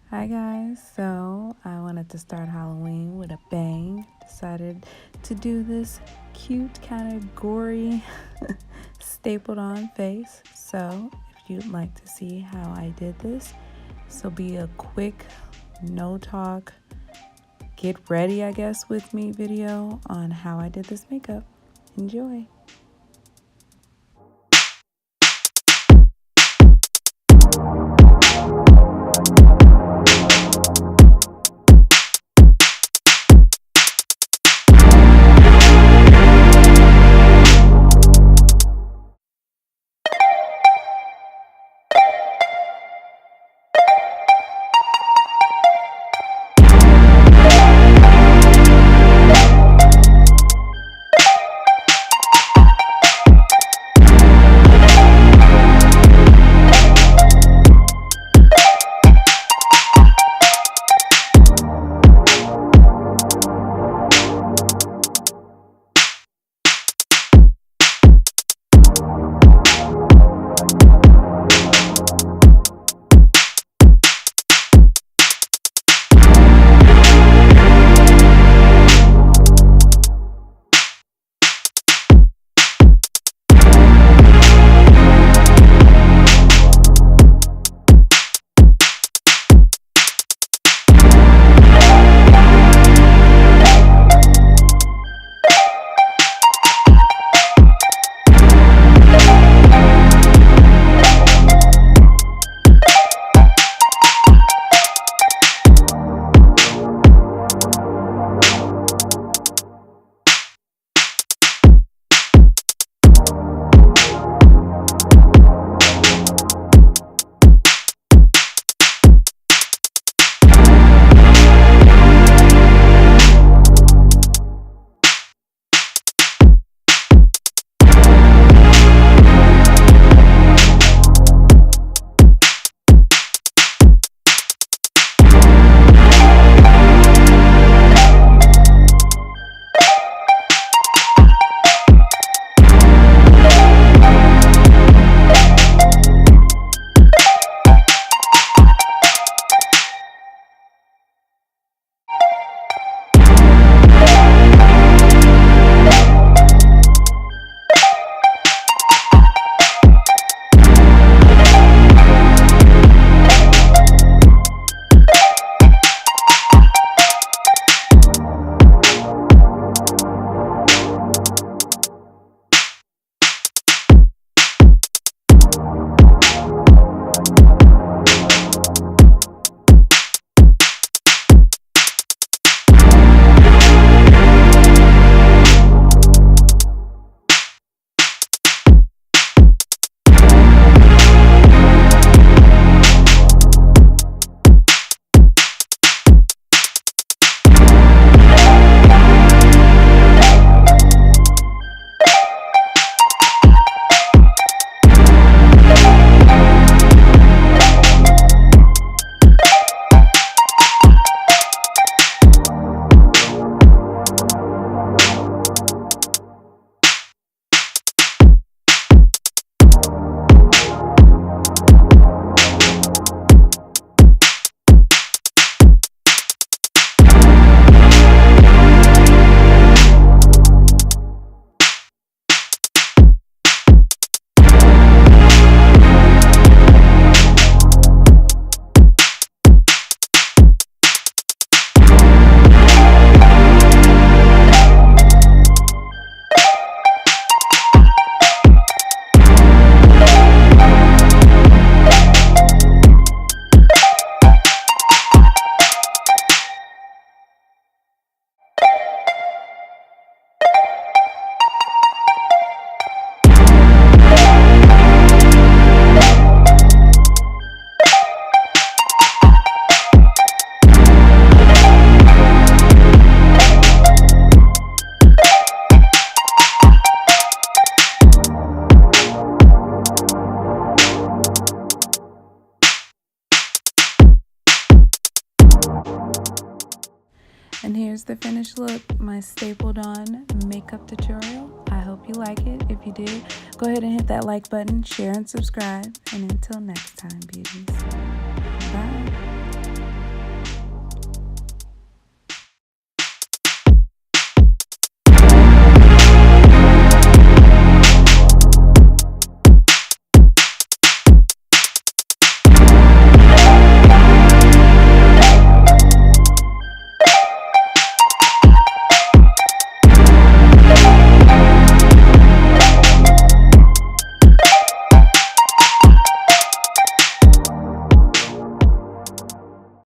Hi guys, so I wanted to start Halloween with a bang. Decided to do this cute, kind of gory, stapled on face. So if you'd like to see how I did this will be a quick, no talk, get ready I guess with me video on how I did this makeup. Enjoy. And here's the finished look, my stapled on makeup tutorial. I hope you like it. If you did, go ahead and hit that like button, share and subscribe. And until next time, beauties.